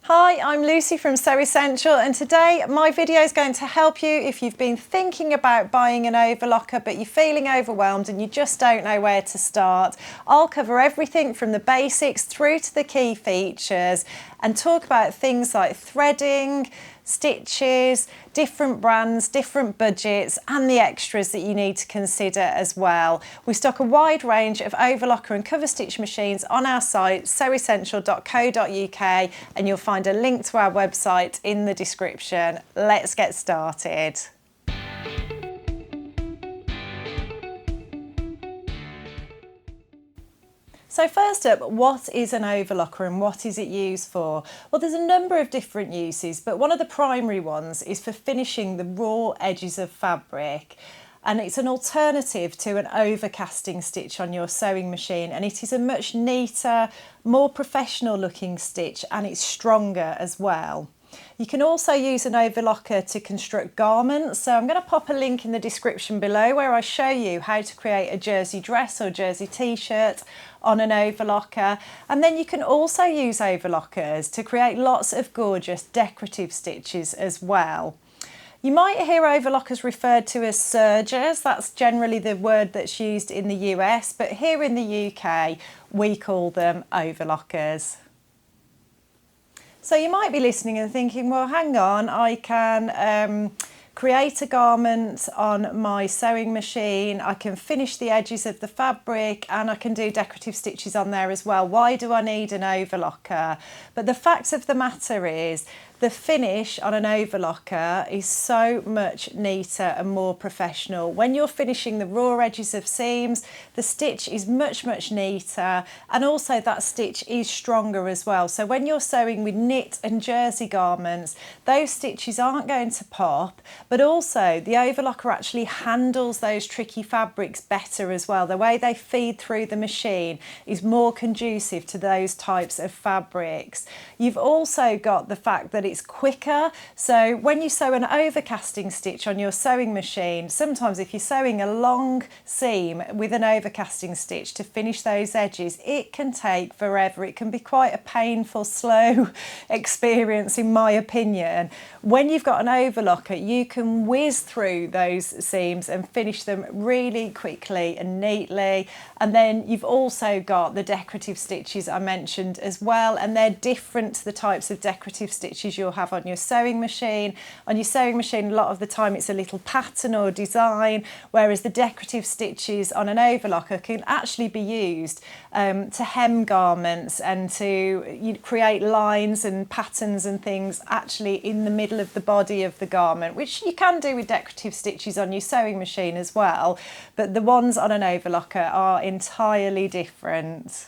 Hi, I'm Lucy from Sew Essential, and today my video is going to help you if you've been thinking about buying an overlocker but you're feeling overwhelmed and you just don't know where to start. I'll cover everything from the basics through to the key features and talk about things like threading, stitches, different brands, different budgets and the extras that you need to consider as well. We stock a wide range of overlocker and cover stitch machines on our site sewessential.co.uk, and you'll find a link to our website in the description. Let's get started. So first up, what is an overlocker and what is it used for? Well, there's a number of different uses, but one of the primary ones is for finishing the raw edges of fabric. And it's an alternative to an overcasting stitch on your sewing machine, and it is a much neater, more professional looking stitch, and it's stronger as well. You can also use an overlocker to construct garments, so I'm going to pop a link in the description below where I show you how to create a jersey dress or jersey t-shirt on an overlocker. And then you can also use overlockers to create lots of gorgeous decorative stitches as well. You might hear overlockers referred to as sergers. That's generally the word that's used in the US, but here in the UK we call them overlockers. So you might be listening and thinking, well, hang on, I can create a garment on my sewing machine, I can finish the edges of the fabric, and I can do decorative stitches on there as well. Why do I need an overlocker? But the fact of the matter is, the finish on an overlocker is so much neater and more professional. When you're finishing the raw edges of seams, the stitch is much neater, and also that stitch is stronger as well. So when you're sewing with knit and jersey garments, those stitches aren't going to pop, but also the overlocker actually handles those tricky fabrics better as well. The way they feed through the machine is more conducive to those types of fabrics. You've also got the fact that it's quicker. So when you sew an overcasting stitch on your sewing machine, sometimes if you're sewing a long seam with an overcasting stitch to finish those edges, it can take forever. It can be quite a painful, slow experience in my opinion. When you've got an overlocker, you can whiz through those seams and finish them really quickly and neatly. And then you've also got the decorative stitches I mentioned as well, and they're different to the types of decorative stitches you'll have on your sewing machine. On your sewing machine, a lot of the time it's a little pattern or design, whereas the decorative stitches on an overlocker can actually be used to hem garments and to create lines and patterns and things actually in the middle of the body of the garment, which you can do with decorative stitches on your sewing machine as well, but the ones on an overlocker are entirely different.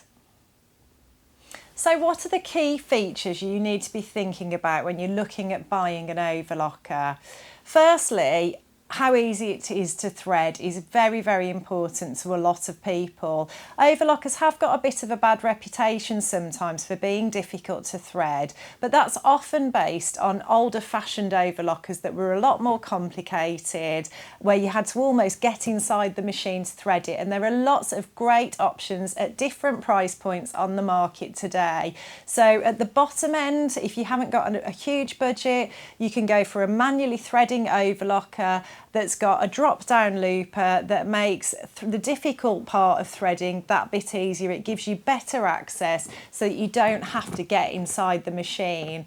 So what are the key features you need to be thinking about when you're looking at buying an overlocker? Firstly, how easy it is to thread is very important to a lot of people. Overlockers have got a bit of a bad reputation sometimes for being difficult to thread, but that's often based on older fashioned overlockers that were a lot more complicated, where you had to almost get inside the machine to thread it, and there are lots of great options at different price points on the market today. So at the bottom end, if you haven't got a huge budget, you can go for a manually threading overlocker that's got a drop-down looper that makes the difficult part of threading that bit easier. It gives you better access so that you don't have to get inside the machine.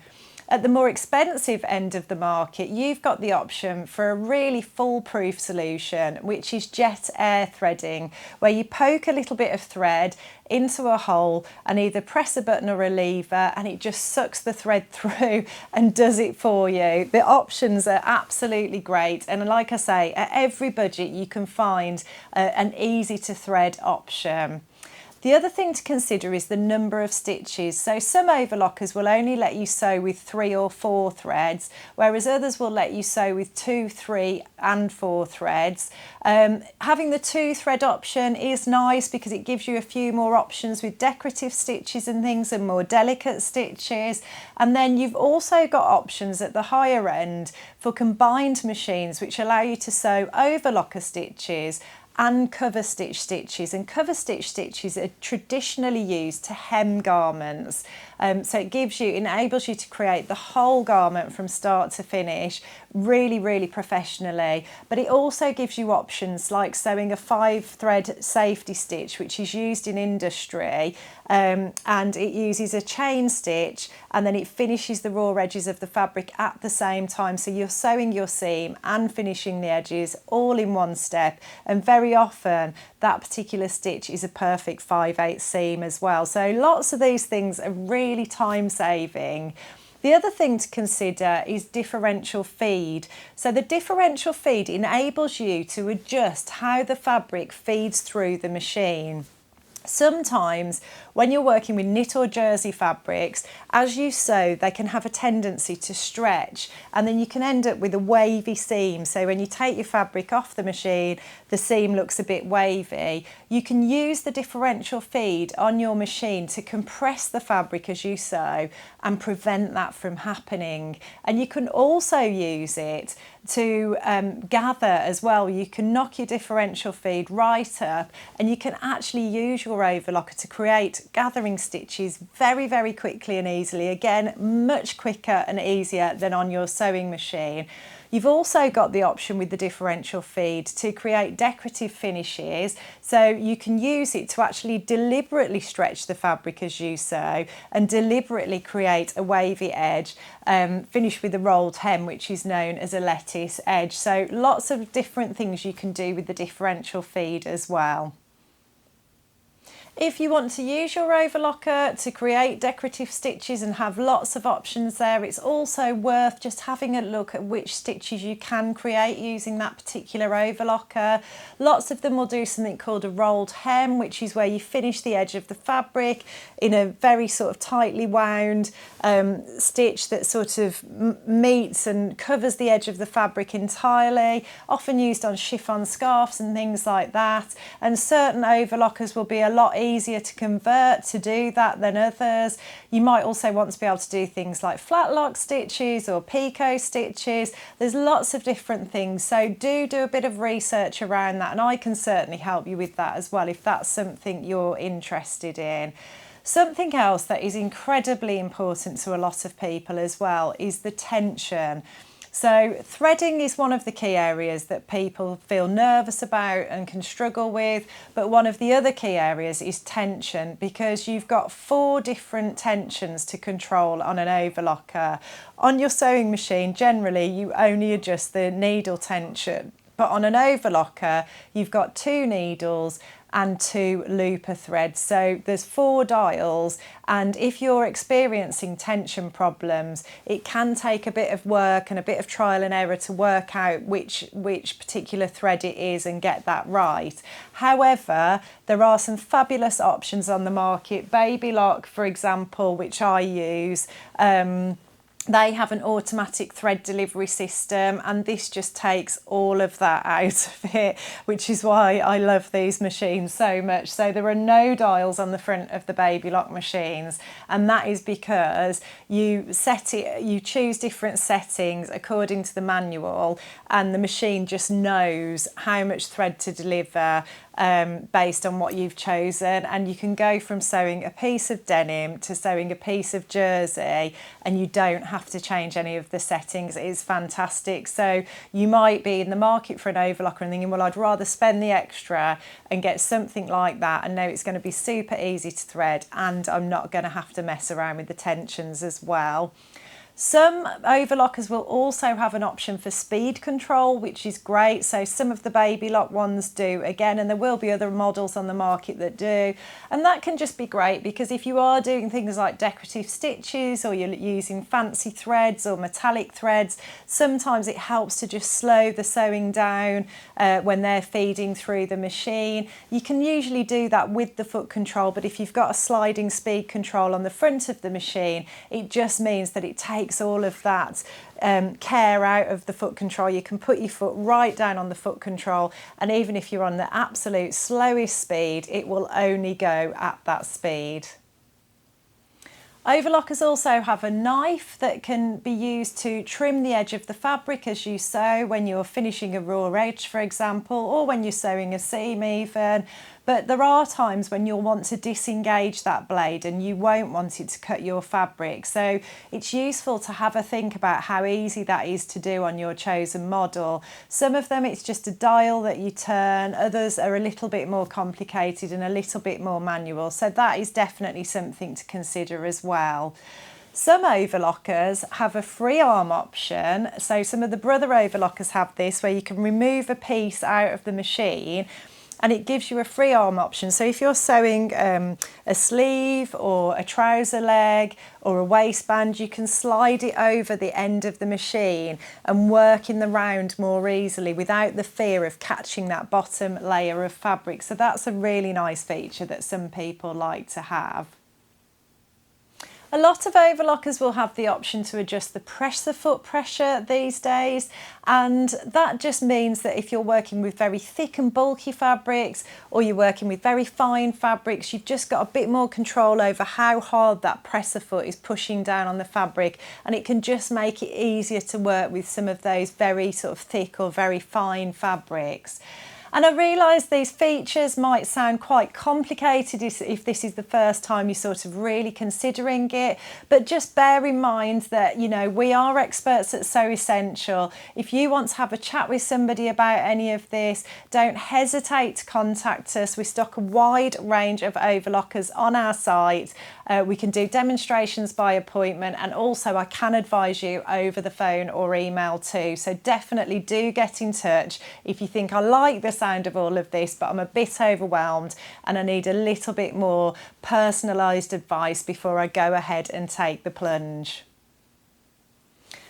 At the more expensive end of the market, you've got the option for a really foolproof solution, which is jet air threading, where you poke a little bit of thread into a hole and either press a button or a lever, and it just sucks the thread through and does it for you. The options are absolutely great, and like I say, at every budget you can find an easy to thread option. The other thing to consider is the number of stitches. So some overlockers will only let you sew with 3 or 4 threads, whereas others will let you sew with 2, 3 and 4 threads. Having the 2 thread option is nice because it gives you a few more options with decorative stitches and things and more delicate stitches. And then you've also got options at the higher end for combined machines, which allow you to sew overlocker stitches and cover stitch stitches, and cover stitch stitches are traditionally used to hem garments. So it enables you to create the whole garment from start to finish really, really professionally. But it also gives you options like sewing a 5-thread safety stitch, which is used in industry, and it uses a chain stitch, and then it finishes the raw edges of the fabric at the same time. So you're sewing your seam and finishing the edges all in one step, and very often that particular stitch is a perfect 5/8 seam as well. So lots of these things are really time saving. The other thing to consider is differential feed. So the differential feed enables you to adjust how the fabric feeds through the machine. Sometimes when you're working with knit or jersey fabrics, as you sew, they can have a tendency to stretch, and then you can end up with a wavy seam. So when you take your fabric off the machine, the seam looks a bit wavy. You can use the differential feed on your machine to compress the fabric as you sew and prevent that from happening. And you can also use it to gather as well. You can knock your differential feed right up, and you can actually use your overlocker to create gathering stitches very, very quickly and easily. Again, much quicker and easier than on your sewing machine. You've also got the option with the differential feed to create decorative finishes, so you can use it to actually deliberately stretch the fabric as you sew and deliberately create a wavy edge, finish with a rolled hem, which is known as a lettuce edge. So lots of different things you can do with the differential feed as well. If you want to use your overlocker to create decorative stitches and have lots of options there, it's also worth just having a look at which stitches you can create using that particular overlocker. Lots of them will do something called a rolled hem, which is where you finish the edge of the fabric in a very sort of tightly wound stitch that sort of meets and covers the edge of the fabric entirely, often used on chiffon scarves and things like that. And certain overlockers will be a lot easier to convert to do that than others. You might also want to be able to do things like flat lock stitches or picot stitches. There's lots of different things, so do a bit of research around that, and I can certainly help you with that as well if that's something you're interested in. Something else that is incredibly important to a lot of people as well is the tension. So threading is one of the key areas that people feel nervous about and can struggle with, but one of the other key areas is tension, because you've got 4 different tensions to control on an overlocker. On your sewing machine, generally you only adjust the needle tension, but on an overlocker you've got 2 needles and 2 looper threads. So there's 4 dials, and if you're experiencing tension problems, it can take a bit of work and a bit of trial and error to work out which particular thread it is and get that right. However, there are some fabulous options on the market. Baby Lock, for example, which I use, they have an automatic thread delivery system, and this just takes all of that out of it, which is why I love these machines so much. So there are no dials on the front of the Baby Lock machines, and that is because you choose different settings according to the manual, and the machine just knows how much thread to deliver based on what you've chosen. And you can go from sewing a piece of denim to sewing a piece of jersey, and you don't have to change any of the settings. It is fantastic. So you might be in the market for an overlocker and thinking, well, I'd rather spend the extra and get something like that and know it's going to be super easy to thread, and I'm not going to have to mess around with the tensions as well. Some overlockers will also have an option for speed control, which is great. So some of the Baby Lock ones do again, and there will be other models on the market that do. And that can just be great, because if you are doing things like decorative stitches, or you're using fancy threads or metallic threads, sometimes it helps to just slow the sewing down when they're feeding through the machine. You can usually do that with the foot control, but if you've got a sliding speed control on the front of the machine, it just means that it takes all of that care out of the foot control. You can put your foot right down on the foot control, and even if you're on the absolute slowest speed, it will only go at that speed. Overlockers also have a knife that can be used to trim the edge of the fabric as you sew when you're finishing a raw edge, for example, or when you're sewing a seam even. but there are times when you'll want to disengage that blade and you won't want it to cut your fabric. So it's useful to have a think about how easy that is to do on your chosen model. Some of them it's just a dial that you turn, others are a little bit more complicated and a little bit more manual. So that is definitely something to consider as well. Some overlockers have a free arm option. So some of the brother overlockers have this where you can remove a piece out of the machine and it gives you a free arm option. So if you're sewing a sleeve or a trouser leg or a waistband, you can slide it over the end of the machine and work in the round more easily without the fear of catching that bottom layer of fabric. So that's a really nice feature that some people like to have. A lot of overlockers will have the option to adjust the presser foot pressure these days, and that just means that if you're working with very thick and bulky fabrics or you're working with very fine fabrics, you've just got a bit more control over how hard that presser foot is pushing down on the fabric, and it can just make it easier to work with some of those very sort of thick or very fine fabrics. And I realise these features might sound quite complicated if this is the first time you're sort of really considering it, but just bear in mind that, you know, we are experts at Sew Essential. If you want to have a chat with somebody about any of this, don't hesitate to contact us. We stock a wide range of overlockers on our site. We can do demonstrations by appointment, and also I can advise you over the phone or email too. So definitely do get in touch if you think I like the sound of all of this, but I'm a bit overwhelmed and I need a little bit more personalised advice before I go ahead and take the plunge.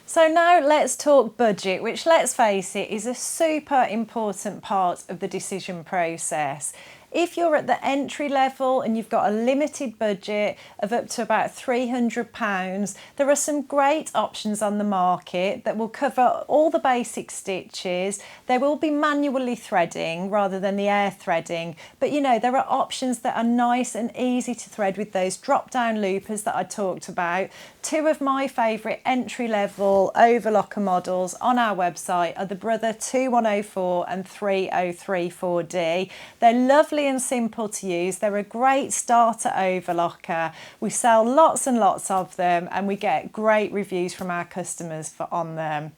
So now let's talk budget, which, let's face it, is a super important part of the decision process. If you're at the entry level and you've got a limited budget of up to about £300, there are some great options on the market that will cover all the basic stitches. They will be manually threading rather than the air threading, but you know, there are options that are nice and easy to thread with those drop-down loopers that I talked about. Two of my favourite entry-level overlocker models on our website are the Brother 2104 and 3034D. They're lovely and simple to use. They're a great starter overlocker. We sell lots and lots of them and we get great reviews from our customers on them.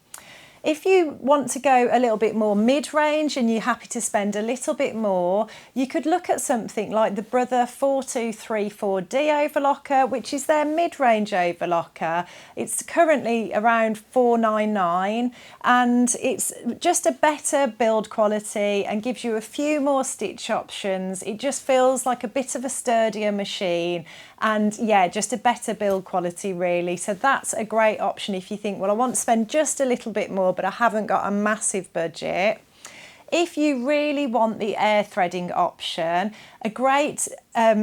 If you want to go a little bit more mid-range and you're happy to spend a little bit more, you could look at something like the Brother 4234D overlocker, which is their mid-range overlocker. It's currently around £499 and it's just a better build quality and gives you a few more stitch options. It just feels like a bit of a sturdier machine and yeah, just a better build quality really. So that's a great option if you think, well, I want to spend just a little bit more but I haven't got a massive budget. If you really want the air threading option, a great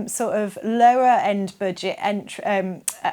sort of lower end budget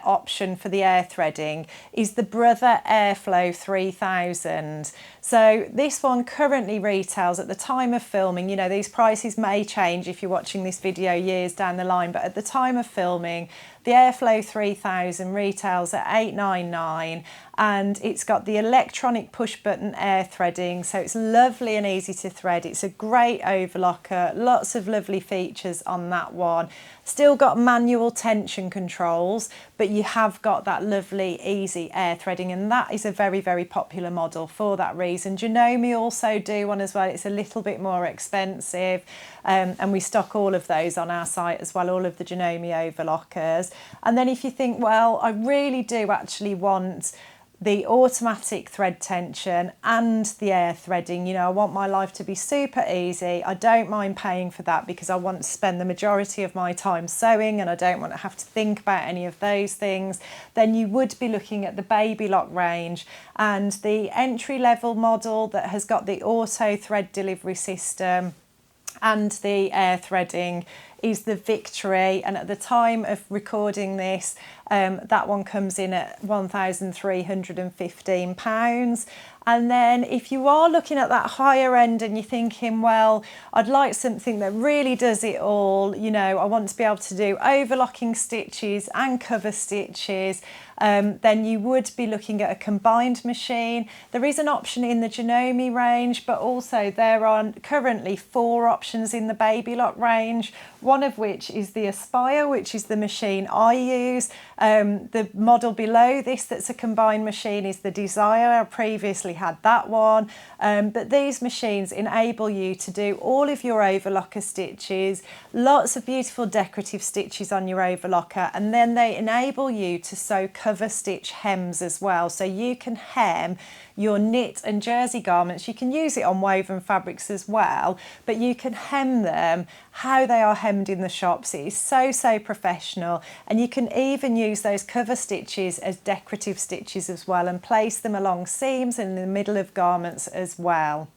option for the air threading is the Brother Airflow 3000. So this one currently retails at the time of filming, you know, these prices may change if you're watching this video years down the line, but at the time of filming, the Airflow 3000 retails at £899 and it's got the electronic push button air threading, so it's lovely and easy to thread. It's a great overlocker, lots of lovely features on that one. Still got manual tension controls, but you have got that lovely easy air threading, and that is a very, very popular model for that reason. Janome also do one as well. It's a little bit more expensive, and we stock all of those on our site as well, all of the Janome overlockers. And then if you think, well, I really do actually want the automatic thread tension and the air threading, you know, I want my life to be super easy. I don't mind paying for that because I want to spend the majority of my time sewing and I don't want to have to think about any of those things. Then you would be looking at the Baby Lock range, and the entry-level model that has got the auto thread delivery system and the air threading is the Victory, and at the time of recording this that one comes in at £1,315. And then if you are looking at that higher end and you're thinking, well, I'd like something that really does it all, you know, I want to be able to do overlocking stitches and cover stitches, then you would be looking at a combined machine. There is an option in the Janome range, but also there are currently 4 options in the Baby Lock range, one of which is the Aspire, which is the machine I use. The model below this that's a combined machine is the Desire. I previously had that one, but these machines enable you to do all of your overlocker stitches, lots of beautiful decorative stitches on your overlocker, and then they enable you to sew cover stitch hems as well. So you can hem your knit and jersey garments. You can use it on woven fabrics as well, but you can hem them how they are hemmed in the shops. It is so professional, and you can even use those cover stitches as decorative stitches as well and place them along seams and in the middle of garments as well.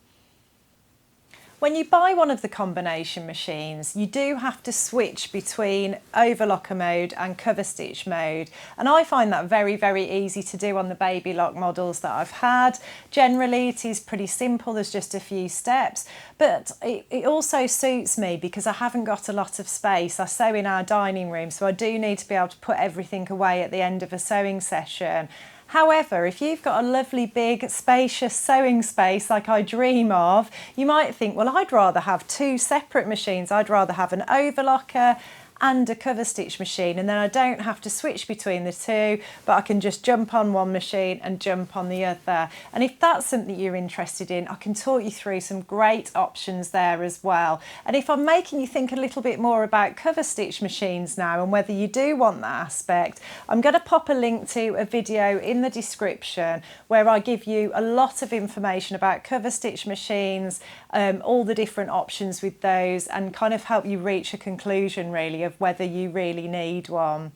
When you buy one of the combination machines, you do have to switch between overlocker mode and cover stitch mode, and I find that very easy to do on the Baby Lock models that I've had. Generally it is pretty simple, there's just a few steps, but it also suits me because I haven't got a lot of space. I sew in our dining room, so I do need to be able to put everything away at the end of a sewing session. However, if you've got a lovely big spacious sewing space like I dream of, you might think, well, I'd rather have 2 separate machines. I'd rather have an overlocker and a cover stitch machine, and then I don't have to switch between the two, but I can just jump on one machine and jump on the other. And if that's something you're interested in, I can talk you through some great options there as well. And if I'm making you think a little bit more about cover stitch machines now and whether you do want that aspect, I'm going to pop a link to a video in the description where I give you a lot of information about cover stitch machines, all the different options with those, and kind of help you reach a conclusion really of whether you really need one.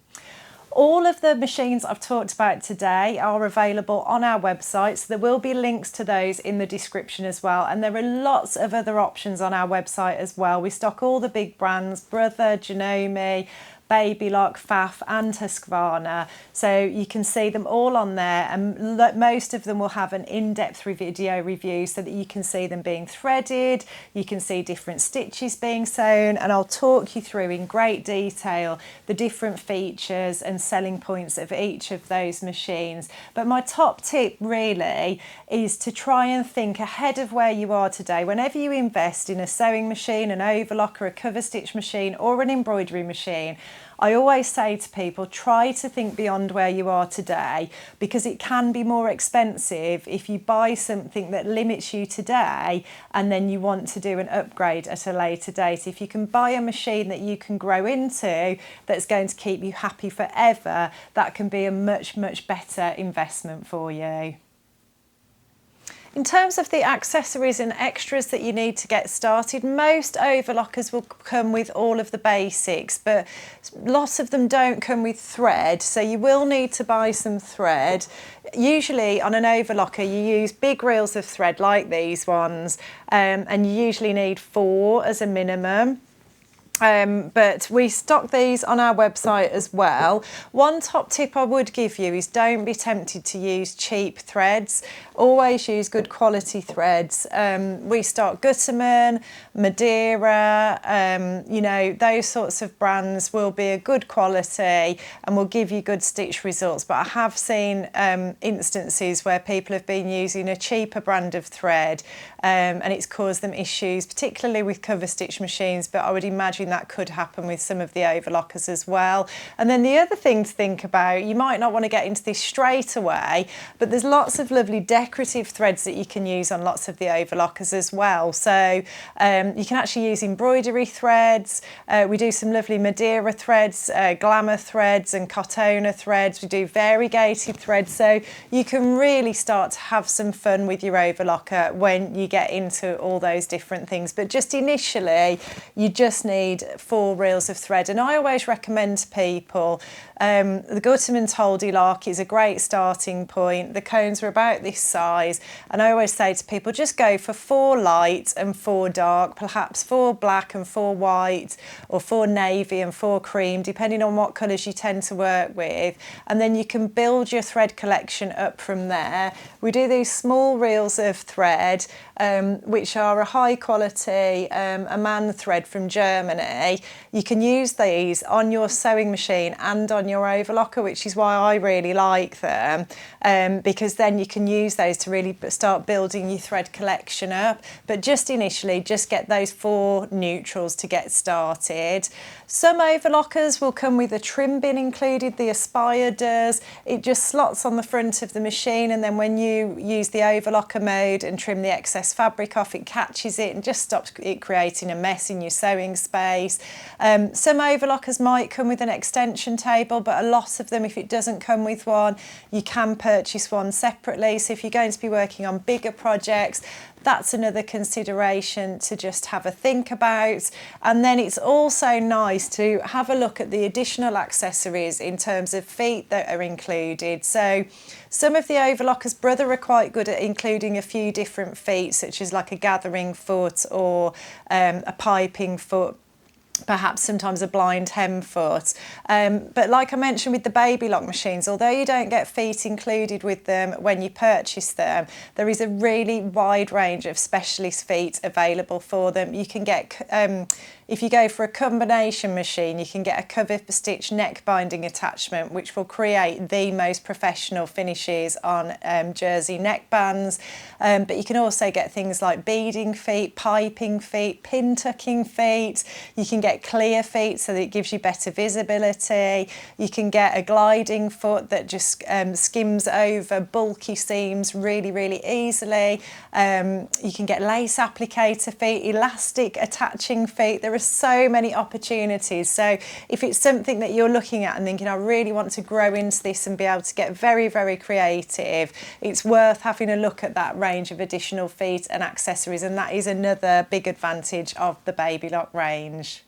All of the machines I've talked about today are available on our website, so there will be links to those in the description as well, and there are lots of other options on our website as well. We stock all the big brands, Brother, Janome, Baby Lock, Pfaff and Husqvarna, so you can see them all on there, and most of them will have an in-depth video review so that you can see them being threaded, you can see different stitches being sewn, and I'll talk you through in great detail the different features and selling points of each of those machines. But my top tip really is to try and think ahead of where you are today. Whenever you invest in a sewing machine, an overlocker, a cover stitch machine or an embroidery machine, I always say to people, try to think beyond where you are today, because it can be more expensive if you buy something that limits you today and then you want to do an upgrade at a later date. If you can buy a machine that you can grow into that's going to keep you happy forever, that can be a much better investment for you. In terms of the accessories and extras that you need to get started, most overlockers will come with all of the basics, but lots of them don't come with thread, so you will need to buy some thread. Usually on an overlocker you use big reels of thread like these ones, and you usually need 4 as a minimum. But we stock these on our website as well. One top tip I would give you is don't be tempted to use cheap threads. Always use good quality threads. We stock Gutterman, Madeira, you know, those sorts of brands will be a good quality and will give you good stitch results. But I have seen instances where people have been using a cheaper brand of thread, and it's caused them issues, particularly with cover stitch machines, but I would imagine that could happen with some of the overlockers as well. And then the other thing to think about, you might not want to get into this straight away, but there's lots of lovely decorative threads that you can use on lots of the overlockers as well. So you can actually use embroidery threads. We do some lovely Madeira threads, glamour threads and Cotona threads. We do variegated threads, so you can really start to have some fun with your overlocker when you get into all those different things. But just initially, you just need 4 reels of thread, and I always recommend to people the Gutterman's Holdy Lock is a great starting point. The cones are about this size, and I always say to people, just go for 4 light and 4 dark, perhaps 4 black and 4 white, or 4 navy and 4 cream, depending on what colours you tend to work with, and then you can build your thread collection up from there. We do these small reels of thread, which are a high quality Aman thread from Germany. You can use these on your sewing machine and on your overlocker, which is why I really like them, because then you can use those to really start building your thread collection up. But just initially, just get those 4 neutrals to get started. Some overlockers will come with a trim bin included, the Aspire does. It just slots on the front of the machine, and then when you use the overlocker mode and trim the excess fabric off, it catches it and just stops it creating a mess in your sewing space. Some overlockers might come with an extension table, but a lot of them, if it doesn't come with one, you can purchase one separately. So if you're going to be working on bigger projects, that's another consideration to just have a think about. And then it's also nice to have a look at the additional accessories in terms of feet that are included. So some of the overlockers, Brother, are quite good at including a few different feet, such as like a gathering foot or a piping foot, perhaps sometimes a blind hem foot. But like I mentioned with the baby lock machines, although you don't get feet included with them when you purchase them, there is a really wide range of specialist feet available for them. You can get, if you go for a combination machine, you can get a cover stitch neck binding attachment, which will create the most professional finishes on jersey neckbands. But you can also get things like beading feet, piping feet, pin tucking feet. You can get clear feet so that it gives you better visibility. You can get a gliding foot that just skims over bulky seams really easily. You can get lace applicator feet, elastic attaching feet. There are so many opportunities. So if it's something that you're looking at and thinking, I really want to grow into this and be able to get very creative, it's worth having a look at that range of additional feet and accessories, and that is another big advantage of the Baby Lock range.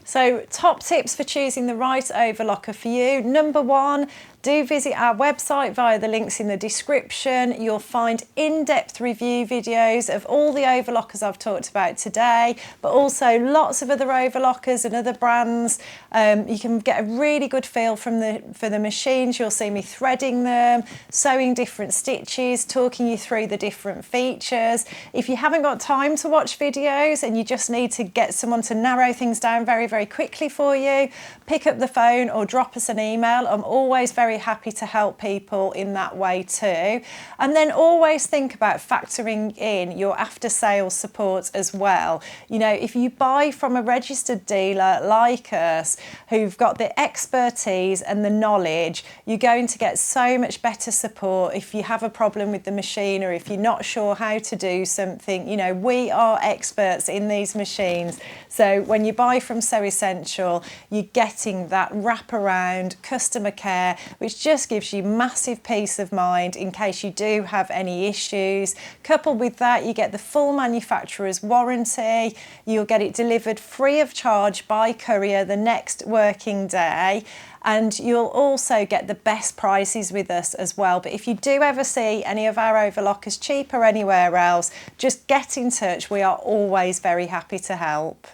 So top tips for choosing the right overlocker for you. Number 1, do visit our website via the links in the description. You'll find in-depth review videos of all the overlockers I've talked about today, but also lots of other overlockers and other brands. You can get a really good feel for the machines. You'll see me threading them, sewing different stitches, talking you through the different features. If you haven't got time to watch videos and you just need to get someone to narrow things down very quickly for you, pick up the phone or drop us an email. I'm always very happy to help people in that way too. And then always think about factoring in your after sales support as well. You know, if you buy from a registered dealer like us who've got the expertise and the knowledge, you're going to get so much better support if you have a problem with the machine or if you're not sure how to do something. You know, we are experts in these machines. So when you buy from Sew Essential, you're getting that wraparound customer care, which just gives you massive peace of mind in case you do have any issues. Coupled with that, you get the full manufacturer's warranty. You'll get it delivered free of charge by courier the next working day. And you'll also get the best prices with us as well. But if you do ever see any of our overlockers cheaper anywhere else, just get in touch. We are always very happy to help.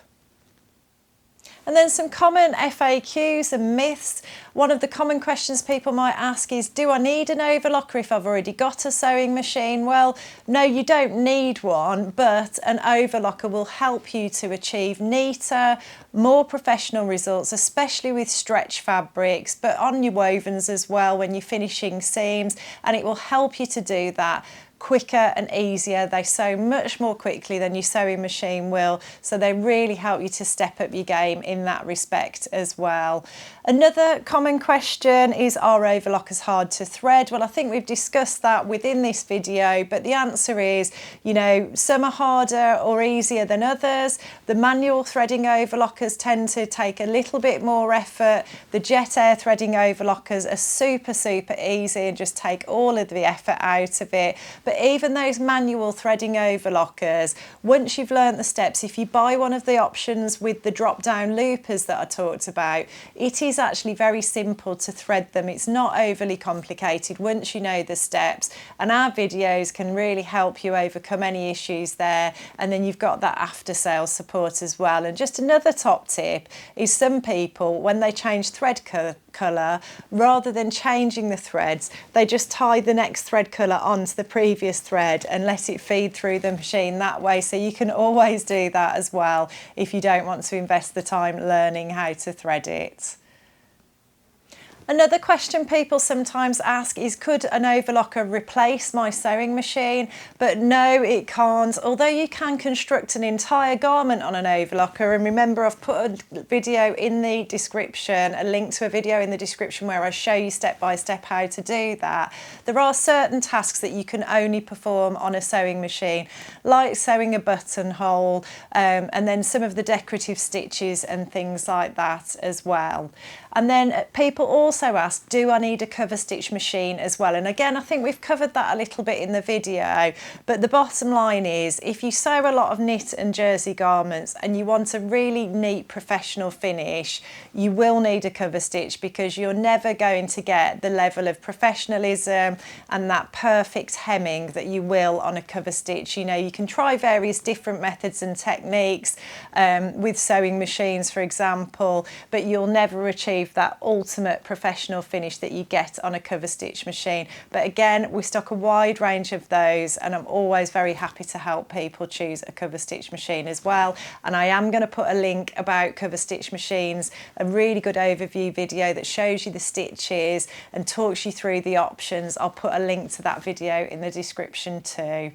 And then some common FAQs and myths. One of the common questions people might ask is, do I need an overlocker if I've already got a sewing machine? Well, no, you don't need one, but an overlocker will help you to achieve neater, more professional results, especially with stretch fabrics, but on your wovens as well when you're finishing seams, and it will help you to do that quicker and easier. They sew much more quickly than your sewing machine will, so they really help you to step up your game in that respect as well. Another common question is, are overlockers hard to thread? Well, I think we've discussed that within this video, but the answer is, you know, some are harder or easier than others. The manual threading overlockers tend to take a little bit more effort. The jet air threading overlockers are super easy and just take all of the effort out of it. But even those manual threading overlockers, once you've learnt the steps, if you buy one of the options with the drop-down loopers that I talked about, it is actually very simple to thread them. It's not overly complicated once you know the steps, and our videos can really help you overcome any issues there. And then you've got that after-sales support as well. And just another top tip is, some people, when they change thread colour, rather than changing the threads, they just tie the next thread colour onto the previous thread and let it feed through the machine that way. So you can always do that as well if you don't want to invest the time learning how to thread it. Another question people sometimes ask is, could an overlocker replace my sewing machine? But no, it can't. Although you can construct an entire garment on an overlocker, and remember I've put a video in the description, a link to a video in the description where I show you step by step how to do that. There are certain tasks that you can only perform on a sewing machine, like sewing a buttonhole, and then some of the decorative stitches and things like that as well. And then people also ask, do I need a cover stitch machine as well? And again, I think we've covered that a little bit in the video, but the bottom line is, if you sew a lot of knit and jersey garments and you want a really neat professional finish, you will need a cover stitch, because you're never going to get the level of professionalism and that perfect hemming that you will on a cover stitch. You know, you can try various different methods and techniques with sewing machines, for example, but you'll never achieve that ultimate professional finish that you get on a cover stitch machine. But again, we stock a wide range of those, and I'm always very happy to help people choose a cover stitch machine as well. And I am going to put a link about cover stitch machines, a really good overview video that shows you the stitches and talks you through the options. I'll put a link to that video in the description too.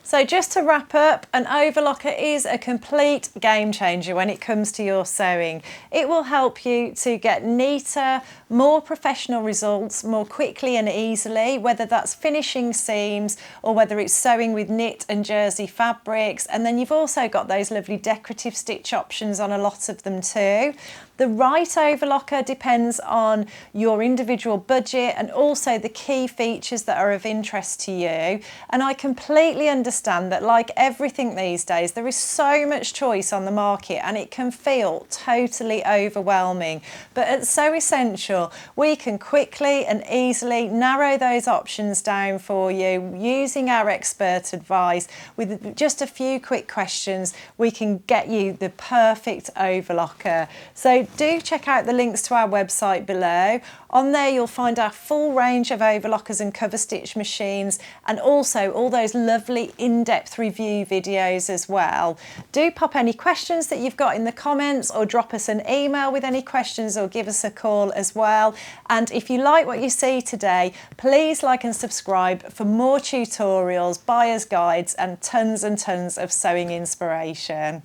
So just to wrap up, an overlocker is a complete game changer when it comes to your sewing. It will help you to get neater, more professional results more quickly and easily, whether that's finishing seams or whether it's sewing with knit and jersey fabrics. And then you've also got those lovely decorative stitch options on a lot of them too. The right overlocker depends on your individual budget and also the key features that are of interest to you. And I completely understand that, like everything these days, there is so much choice on the market and it can feel totally overwhelming. But at Sew Essential, we can quickly and easily narrow those options down for you using our expert advice. With just a few quick questions, we can get you the perfect overlocker. So do check out the links to our website below. On there you'll find our full range of overlockers and cover stitch machines, and also all those lovely in-depth review videos as well. Do pop any questions that you've got in the comments, or drop us an email with any questions, or give us a call as well. And if you like what you see today, please like and subscribe for more tutorials, buyer's guides and tons of sewing inspiration.